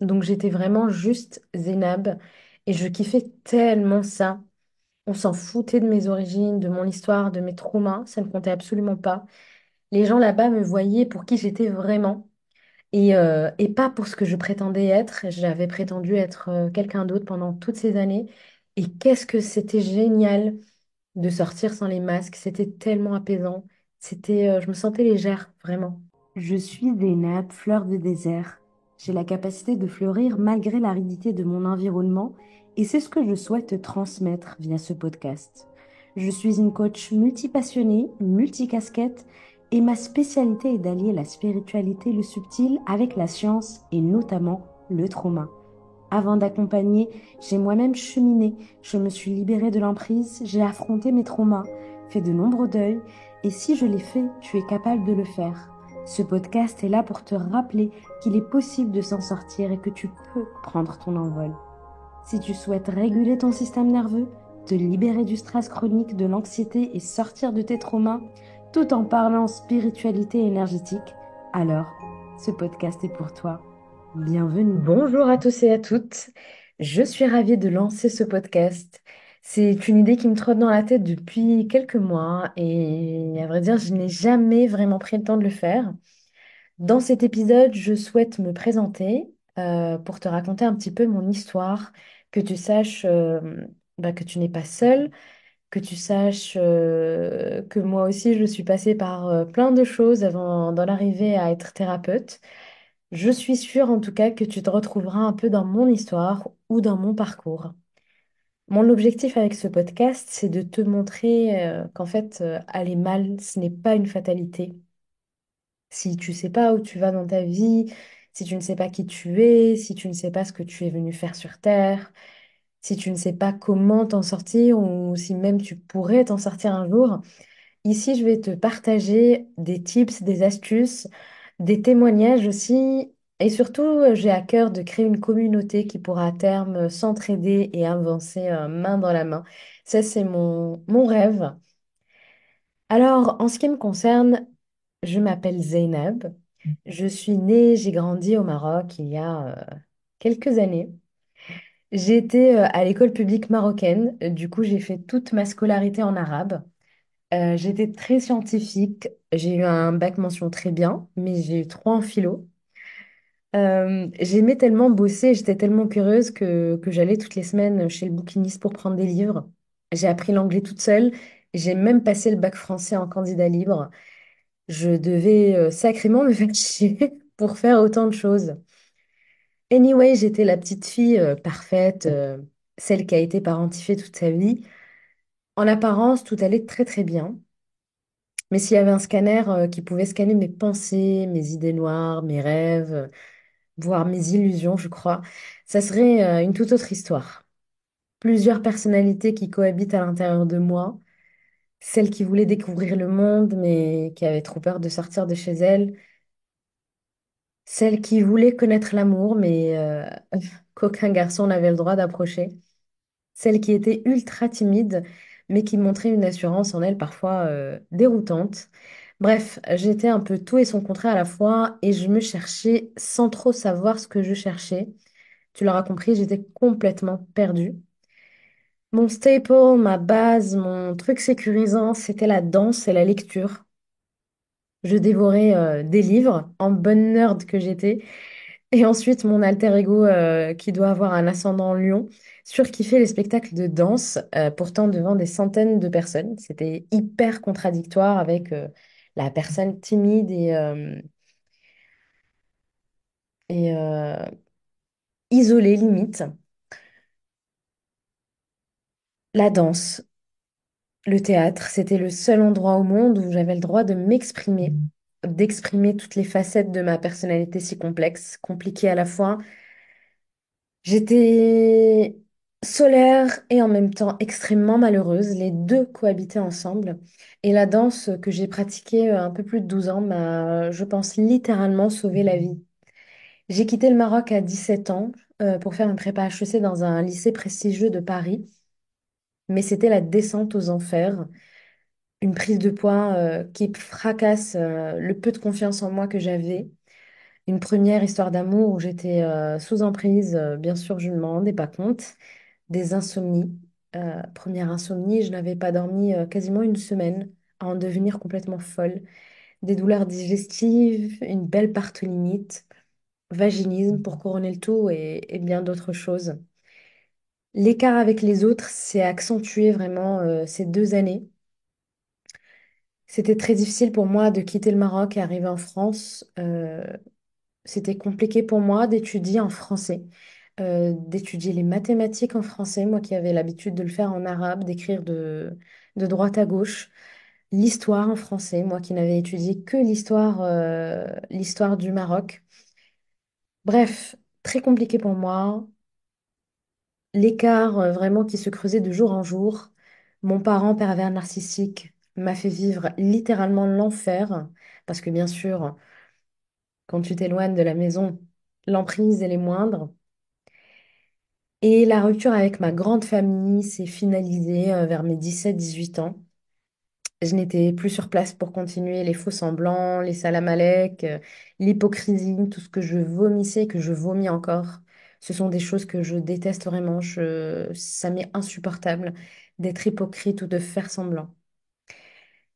Donc j'étais vraiment juste Zénab et je kiffais tellement ça. On s'en foutait de mes origines, de mon histoire, de mes traumas, ça ne comptait absolument pas. Les gens là-bas me voyaient pour qui j'étais vraiment et pas pour ce que je prétendais être. J'avais prétendu être quelqu'un d'autre pendant toutes ces années. Et qu'est-ce que c'était génial de sortir sans les masques, c'était tellement apaisant. Je me sentais légère, vraiment. Je suis des nappes, fleurs de désert. J'ai la capacité de fleurir malgré l'aridité de mon environnement et c'est ce que je souhaite te transmettre via ce podcast. Je suis une coach multipassionnée, multicasquette et ma spécialité est d'allier la spiritualité, le subtil avec la science et notamment le trauma. Avant d'accompagner, j'ai moi-même cheminé, je me suis libérée de l'emprise, j'ai affronté mes traumas, fait de nombreux deuils, et si je l'ai fait, tu es capable de le faire. Ce podcast est là pour te rappeler qu'il est possible de s'en sortir et que tu peux prendre ton envol. Si tu souhaites réguler ton système nerveux, te libérer du stress chronique, de l'anxiété et sortir de tes traumas, tout en parlant spiritualité énergétique, alors ce podcast est pour toi. Bienvenue. Bonjour à tous et à toutes. Je suis ravie de lancer ce podcast. C'est une idée qui me trotte dans la tête depuis quelques mois et à vrai dire, je n'ai jamais vraiment pris le temps de le faire. Dans cet épisode, je souhaite me présenter pour te raconter un petit peu mon histoire, que tu saches que tu n'es pas seule, que tu saches que moi aussi, je suis passée par plein de choses avant d'en arriver à être thérapeute. Je suis sûre en tout cas que tu te retrouveras un peu dans mon histoire ou dans mon parcours. Mon objectif avec ce podcast, c'est de te montrer qu'en fait, aller mal, ce n'est pas une fatalité. Si tu sais pas où tu vas dans ta vie, si tu ne sais pas qui tu es, si tu ne sais pas ce que tu es venu faire sur Terre, si tu ne sais pas comment t'en sortir ou si même tu pourrais t'en sortir un jour, ici je vais te partager des tips, des astuces, des témoignages aussi. Et surtout, j'ai à cœur de créer une communauté qui pourra à terme s'entraider et avancer main dans la main. Ça, c'est mon rêve. Alors, en ce qui me concerne, je m'appelle Zeynep. Je suis née, j'ai grandi au Maroc il y a quelques années. J'ai été à l'école publique marocaine. Du coup, j'ai fait toute ma scolarité en arabe. J'étais très scientifique. J'ai eu un bac mention très bien, mais j'ai eu trois en philo. J'aimais tellement bosser, j'étais tellement curieuse que j'allais toutes les semaines chez le bouquiniste pour prendre des livres. J'ai appris l'anglais toute seule. J'ai même passé le bac français en candidat libre. Je devais sacrément me faire chier pour faire autant de choses. Anyway, j'étais la petite fille parfaite, celle qui a été parentifiée toute sa vie. En apparence, tout allait très très bien. Mais s'il y avait un scanner qui pouvait scanner mes pensées, mes idées noires, mes rêves, voire mes illusions, je crois, ça serait une toute autre histoire. Plusieurs personnalités qui cohabitent à l'intérieur de moi, celle qui voulait découvrir le monde mais qui avait trop peur de sortir de chez elle, celle qui voulait connaître l'amour mais qu'aucun garçon n'avait le droit d'approcher, celle qui était ultra timide mais qui montrait une assurance en elle parfois déroutante. Bref, j'étais un peu tout et son contraire à la fois et je me cherchais sans trop savoir ce que je cherchais. Tu l'auras compris, j'étais complètement perdue. Mon staple, ma base, mon truc sécurisant, c'était la danse et la lecture. Je dévorais des livres en bonne nerd que j'étais. Et ensuite, mon alter ego, qui doit avoir un ascendant lion, surkiffait les spectacles de danse, pourtant devant des centaines de personnes. C'était hyper contradictoire avec la personne timide et isolée limite. La danse. Le théâtre, c'était le seul endroit au monde où j'avais le droit de m'exprimer, d'exprimer toutes les facettes de ma personnalité si complexe, compliquée à la fois. J'étais solaire et en même temps extrêmement malheureuse. Les deux cohabitaient ensemble. Et la danse que j'ai pratiquée un peu plus de 12 ans m'a, je pense, littéralement sauvé la vie. J'ai quitté le Maroc à 17 ans pour faire une prépa HEC dans un lycée prestigieux de Paris. Mais c'était la descente aux enfers. Une prise de poids qui fracasse le peu de confiance en moi que j'avais. Une première histoire d'amour où j'étais sous emprise, bien sûr, je ne m'en rendais pas compte. Des insomnies. Première insomnie, je n'avais pas dormi quasiment une semaine à en devenir complètement folle. Des douleurs digestives, une belle partolinite, vaginisme pour couronner le tout et bien d'autres choses. L'écart avec les autres s'est accentué vraiment ces 2 années. C'était très difficile pour moi de quitter le Maroc et arriver en France. C'était compliqué pour moi d'étudier en français, d'étudier les mathématiques en français, moi qui avais l'habitude de le faire en arabe, d'écrire de droite à gauche, l'histoire en français, moi qui n'avais étudié que l'histoire du Maroc. Bref, très compliqué pour moi. L'écart vraiment qui se creusait de jour en jour. Mon parent pervers narcissique m'a fait vivre littéralement l'enfer, parce que bien sûr, quand tu t'éloignes de la maison, l'emprise elle est moindre. Et la rupture avec ma grande famille s'est finalisée vers mes 17 18 ans. Je n'étais plus sur place pour continuer les faux semblants, les salam-alek, l'hypocrisie, tout ce que je vomissais, que je vomis encore. Ce sont des choses que je déteste vraiment. Ça m'est insupportable d'être hypocrite ou de faire semblant.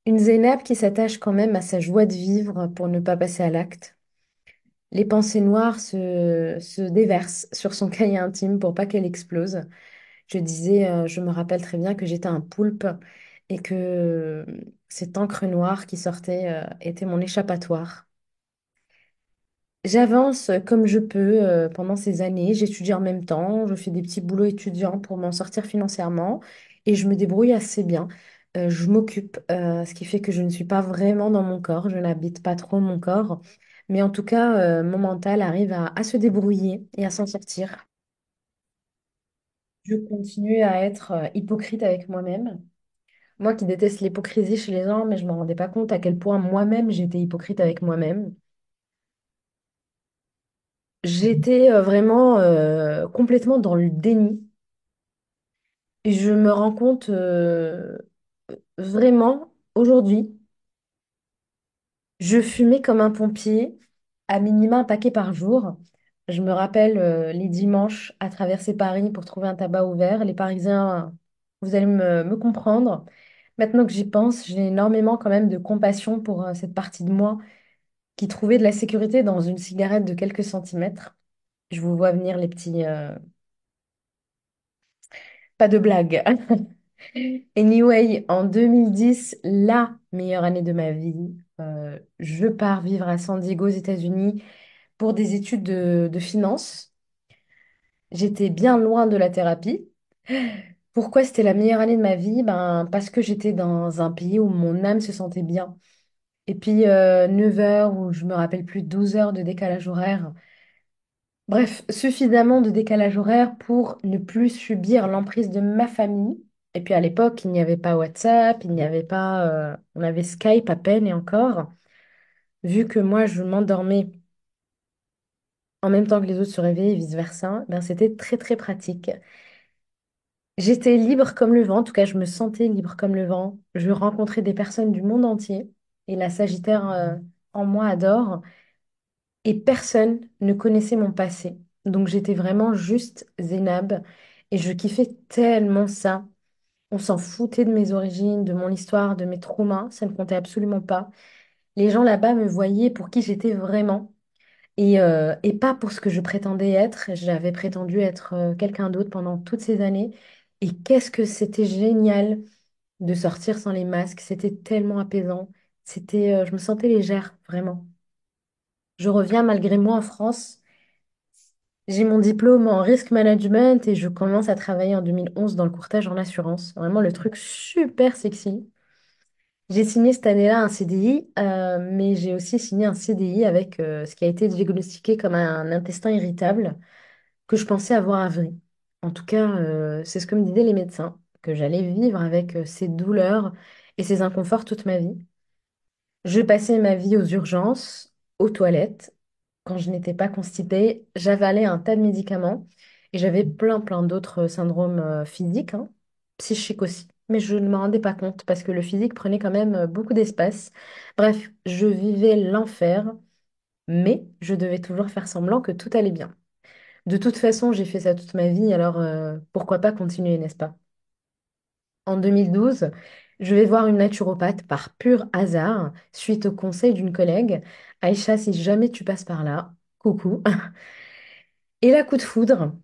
Une Zénab qui s'attache quand même à sa joie de vivre pour ne pas passer à l'acte. Les pensées noires se déversent sur son cahier intime pour pas qu'elle explose. Je me rappelle très bien que j'étais un poulpe et que cette encre noire qui sortait était mon échappatoire. J'avance comme je peux pendant ces années, j'étudie en même temps, je fais des petits boulots étudiants pour m'en sortir financièrement et je me débrouille assez bien. Je m'occupe, ce qui fait que je ne suis pas vraiment dans mon corps, je n'habite pas trop mon corps, mais en tout cas, mon mental arrive à se débrouiller et à s'en sortir. Je continue à être hypocrite avec moi-même. Moi qui déteste l'hypocrisie chez les gens, mais je ne me rendais pas compte à quel point moi-même j'étais hypocrite avec moi-même. J'étais vraiment complètement dans le déni. Et je me rends compte vraiment aujourd'hui, je fumais comme un pompier, à minima un paquet par jour. Je me rappelle les dimanches à traverser Paris pour trouver un tabac ouvert. Les Parisiens, vous allez me comprendre. Maintenant que j'y pense, j'ai énormément quand même de compassion pour cette partie de moi qui trouvait de la sécurité dans une cigarette de quelques centimètres. Je vous vois venir les petits... Pas de blague. Anyway, en 2010, la meilleure année de ma vie, je pars vivre à San Diego, aux États-Unis, pour des études de finance. J'étais bien loin de la thérapie. Pourquoi c'était la meilleure année de ma vie? Ben, parce que j'étais dans un pays où mon âme se sentait bien. Et puis 9 heures, ou je me rappelle plus, 12 heures de décalage horaire. Bref, suffisamment de décalage horaire pour ne plus subir l'emprise de ma famille. Et puis à l'époque, il n'y avait pas WhatsApp, il n'y avait pas... on avait Skype à peine et encore. Vu que moi, je m'endormais en même temps que les autres se réveillaient et vice-versa, ben, c'était très très pratique. J'étais libre comme le vent, en tout cas je me sentais libre comme le vent. Je rencontrais des personnes du monde entier et la Sagittaire en moi adore. Et personne ne connaissait mon passé. Donc j'étais vraiment juste Zénab et je kiffais tellement ça. On s'en foutait de mes origines, de mon histoire, de mes traumas, ça ne comptait absolument pas. Les gens là-bas me voyaient pour qui j'étais vraiment et pas pour ce que je prétendais être. J'avais prétendu être quelqu'un d'autre pendant toutes ces années. Et qu'est-ce que c'était génial de sortir sans les masques. C'était tellement apaisant. Je me sentais légère, vraiment. Je reviens malgré moi en France. J'ai mon diplôme en risk management et je commence à travailler en 2011 dans le courtage en assurance. Vraiment le truc super sexy. J'ai signé cette année-là un CDI, mais j'ai aussi signé un CDI avec ce qui a été diagnostiqué comme un intestin irritable que je pensais avoir avril. En tout cas, c'est ce que me disaient les médecins, que j'allais vivre avec ces douleurs et ces inconforts toute ma vie. Je passais ma vie aux urgences, aux toilettes. Quand je n'étais pas constipée, j'avalais un tas de médicaments et j'avais plein d'autres syndromes physiques, hein, psychiques aussi. Mais je ne me rendais pas compte parce que le physique prenait quand même beaucoup d'espace. Bref, je vivais l'enfer, mais je devais toujours faire semblant que tout allait bien. De toute façon, j'ai fait ça toute ma vie, alors pourquoi pas continuer, n'est-ce pas? En 2012, je vais voir une naturopathe par pur hasard, suite au conseil d'une collègue. Aïcha, si jamais tu passes par là, coucou. Et là, coup de foudre,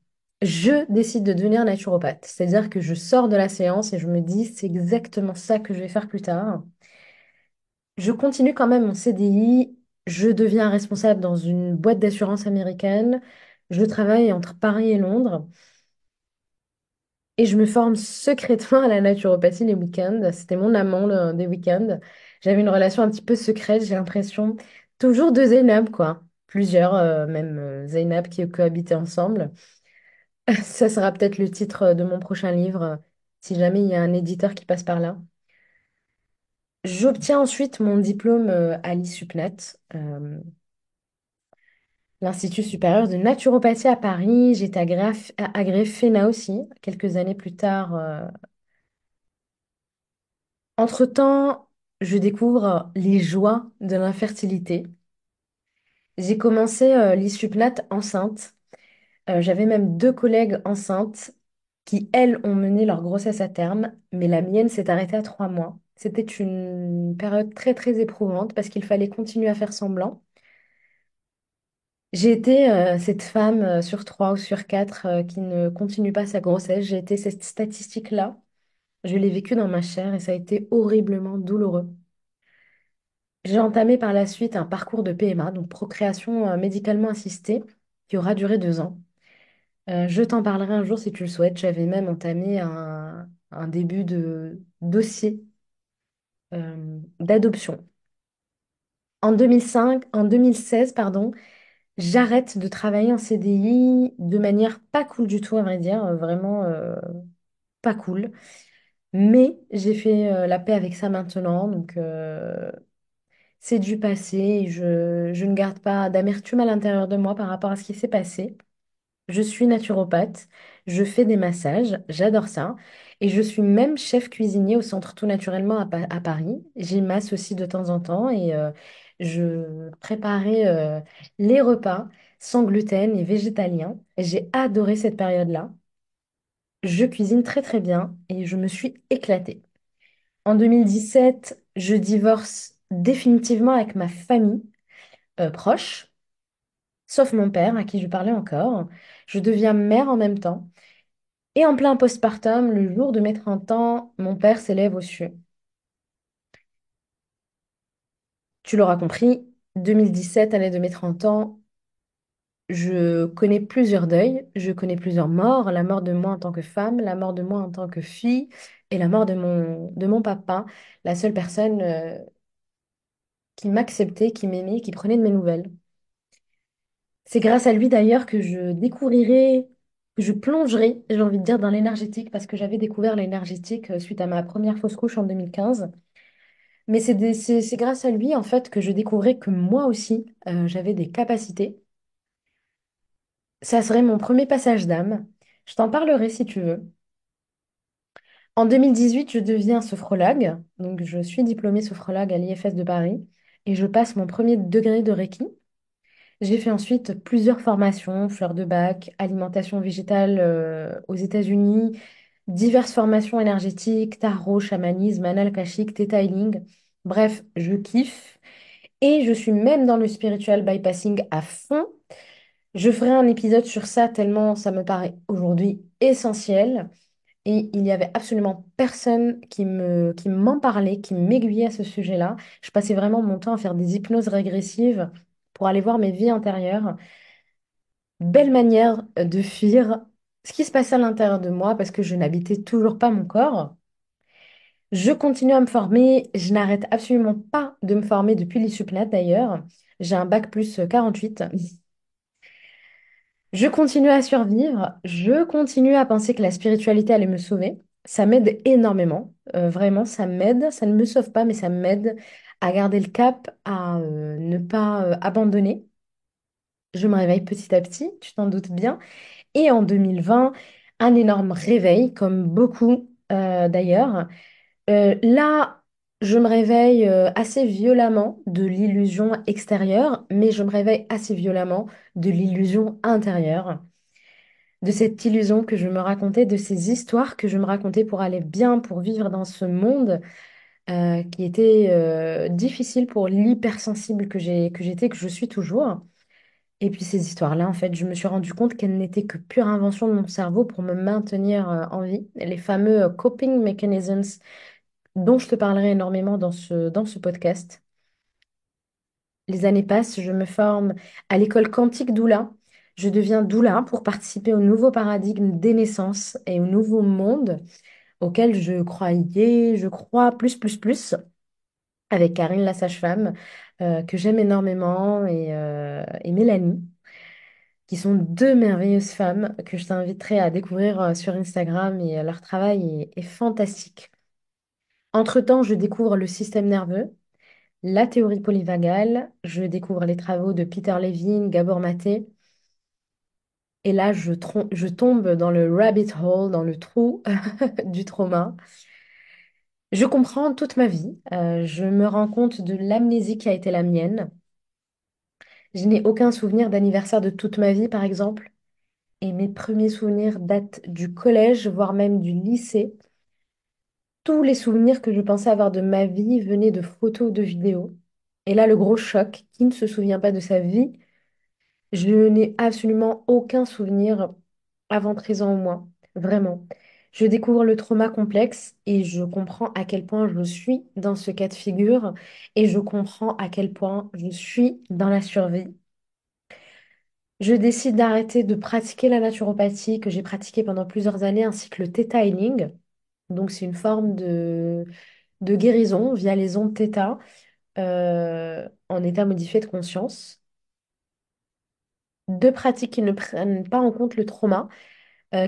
je décide de devenir naturopathe. C'est-à-dire que je sors de la séance et je me dis, c'est exactement ça que je vais faire plus tard. Je continue quand même mon CDI. Je deviens responsable dans une boîte d'assurance américaine. Je travaille entre Paris et Londres. Et je me forme secrètement à la naturopathie les week-ends. C'était mon amant des week-ends. J'avais une relation un petit peu secrète, j'ai l'impression. Toujours deux Zainab, quoi. Plusieurs, même Zainab qui cohabitaient ensemble. Ça sera peut-être le titre de mon prochain livre, si jamais il y a un éditeur qui passe par là. J'obtiens ensuite mon diplôme à l'ISUPNAT, l'Institut supérieur de naturopathie à Paris. J'ai été agréée FENA aussi, quelques années plus tard. Entre-temps, je découvre les joies de l'infertilité. J'ai commencé l'ISUPNAT enceinte. J'avais même deux collègues enceintes qui, elles, ont mené leur grossesse à terme, mais la mienne s'est arrêtée à 3 mois. C'était une période très, très éprouvante parce qu'il fallait continuer à faire semblant. J'ai été cette femme sur trois ou sur quatre qui ne continue pas sa grossesse. J'ai été cette statistique-là. Je l'ai vécue dans ma chair et ça a été horriblement douloureux. J'ai entamé par la suite un parcours de PMA, donc procréation médicalement assistée, qui aura duré 2 ans. Je t'en parlerai un jour si tu le souhaites. J'avais même entamé un début de dossier d'adoption. En 2016, pardon, j'arrête de travailler en CDI de manière pas cool du tout, à vrai dire, vraiment pas cool. Mais j'ai fait la paix avec ça maintenant, donc c'est du passé. Et je ne garde pas d'amertume à l'intérieur de moi par rapport à ce qui s'est passé. Je suis naturopathe, je fais des massages, j'adore ça. Et je suis même chef cuisinier au Centre Tout Naturellement à Paris. J'y masse aussi de temps en temps et je préparais les repas sans gluten et végétaliens. Et j'ai adoré cette période-là. Je cuisine très très bien et je me suis éclatée. En 2017, je divorce définitivement avec ma famille proche, sauf mon père à qui je parlais encore. Je deviens mère en même temps. Et en plein postpartum, le jour de mes 30 ans, mon père s'élève aux cieux. Tu l'auras compris, 2017, année de mes 30 ans, je connais plusieurs deuils, je connais plusieurs morts, la mort de moi en tant que femme, la mort de moi en tant que fille et la mort de mon papa, la seule personne qui m'acceptait, qui m'aimait, qui prenait de mes nouvelles. C'est grâce à lui d'ailleurs que je découvrirai, que je plongerai, j'ai envie de dire, dans l'énergétique, parce que j'avais découvert l'énergétique suite à ma première fausse couche en 2015. Mais c'est grâce à lui, en fait, que je découvrais que moi aussi, j'avais des capacités. Ça serait mon premier passage d'âme. Je t'en parlerai si tu veux. En 2018, je deviens sophrologue. Donc, je suis diplômée sophrologue à l'IFS de Paris et je passe mon premier degré de Reiki. J'ai fait ensuite plusieurs formations, fleurs de bac, alimentation végétale aux États-Unis, diverses formations énergétiques, tarot, chamanisme, anal akashique, theta healing. Bref, je kiffe. Et je suis même dans le spiritual bypassing à fond. Je ferai un épisode sur ça tellement ça me paraît aujourd'hui essentiel. Et il n'y avait absolument personne qui m'en parlait, qui m'aiguillait à ce sujet-là. Je passais vraiment mon temps à faire des hypnoses régressives pour aller voir mes vies antérieures. Belle manière de fuir ce qui se passait à l'intérieur de moi parce que je n'habitais toujours pas mon corps. Je continue à me former. Je n'arrête absolument pas de me former depuis l'ISUPNAT d'ailleurs. J'ai un bac plus 48. Je continue à survivre, je continue à penser que la spiritualité allait me sauver. Ça m'aide énormément, vraiment, ça m'aide. Ça ne me sauve pas, mais ça m'aide à garder le cap, à ne pas abandonner. Je me réveille petit à petit, tu t'en doutes bien. Et en 2020, un énorme réveil, comme beaucoup d'ailleurs. Là, Je me réveille assez violemment de l'illusion extérieure, mais je me réveille assez violemment de l'illusion intérieure, de cette illusion que je me racontais, de ces histoires que je me racontais pour aller bien, pour vivre dans ce monde qui était difficile pour l'hypersensible que j'étais, que je suis toujours. Et puis ces histoires-là, en fait, je me suis rendu compte qu'elles n'étaient que pure invention de mon cerveau pour me maintenir en vie. Les fameux coping mechanisms dont je te parlerai énormément dans ce podcast. Les années passent, je me forme à l'école quantique doula. Je deviens doula pour participer au nouveau paradigme des naissances et au nouveau monde auquel je croyais, je crois, plus, avec Karine la sage-femme, que j'aime énormément, et Mélanie, qui sont deux merveilleuses femmes que je t'inviterai à découvrir sur Instagram, et leur travail est fantastique. Entre-temps, je découvre le système nerveux, la théorie polyvagale, je découvre les travaux de Peter Levine, Gabor Maté, et là, je tombe dans le rabbit hole, dans le trou du trauma. Je comprends toute ma vie, je me rends compte de l'amnésie qui a été la mienne. Je n'ai aucun souvenir d'anniversaire de toute ma vie, par exemple, et mes premiers souvenirs datent du collège, voire même du lycée. Tous les souvenirs que je pensais avoir de ma vie venaient de photos ou de vidéos. Et là, le gros choc, qui ne se souvient pas de sa vie? Je n'ai absolument aucun souvenir avant 13 ans au moins, vraiment. Je découvre le trauma complexe et je comprends à quel point je suis dans ce cas de figure et je comprends à quel point je suis dans la survie. Je décide d'arrêter de pratiquer la naturopathie que j'ai pratiquée pendant plusieurs années ainsi que le Theta Healing. Donc c'est une forme de guérison via les ondes Theta en état modifié de conscience. Deux pratiques qui ne prennent pas en compte le trauma,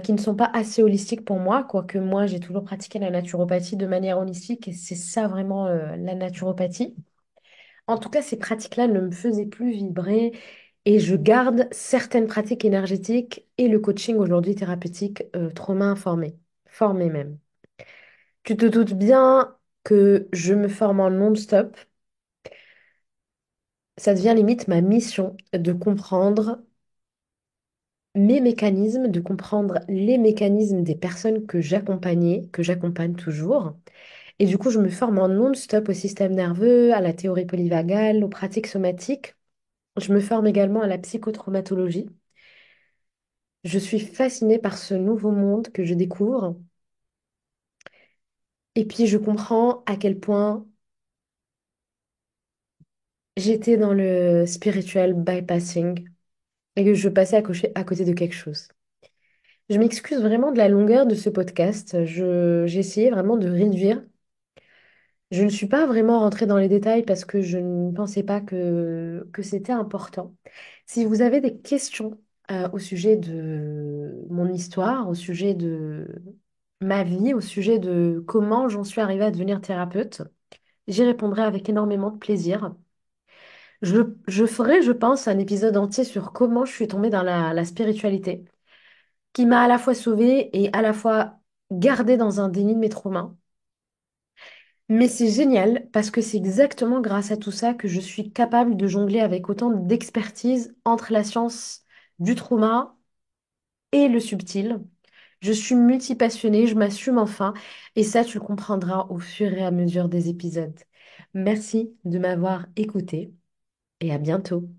qui ne sont pas assez holistiques pour moi, quoique moi j'ai toujours pratiqué la naturopathie de manière holistique et c'est ça vraiment la naturopathie. En tout cas, ces pratiques-là ne me faisaient plus vibrer et je garde certaines pratiques énergétiques et le coaching aujourd'hui thérapeutique trauma informé, formé même. Tu te doutes bien que je me forme en non-stop. Ça devient limite ma mission de comprendre mes mécanismes, de comprendre les mécanismes des personnes que j'accompagnais, que j'accompagne toujours. Et du coup, je me forme en non-stop au système nerveux, à la théorie polyvagale, aux pratiques somatiques. Je me forme également à la psychotraumatologie. Je suis fascinée par ce nouveau monde que je découvre. Et puis, je comprends à quel point j'étais dans le spiritual bypassing et que je passais à côté de quelque chose. Je m'excuse vraiment de la longueur de ce podcast. J'ai essayé vraiment de réduire. Je ne suis pas vraiment rentrée dans les détails parce que je ne pensais pas que c'était important. Si vous avez des questions au sujet de mon histoire, au sujet de ma vie, au sujet de comment j'en suis arrivée à devenir thérapeute, j'y répondrai avec énormément de plaisir. Je ferai, je pense, un épisode entier sur comment je suis tombée dans la spiritualité, qui m'a à la fois sauvée et à la fois gardée dans un déni de mes traumas. Mais c'est génial parce que c'est exactement grâce à tout ça que je suis capable de jongler avec autant d'expertise entre la science du trauma et le subtil. Je suis multipassionnée, je m'assume enfin, et ça, tu le comprendras au fur et à mesure des épisodes. Merci de m'avoir écouté et à bientôt.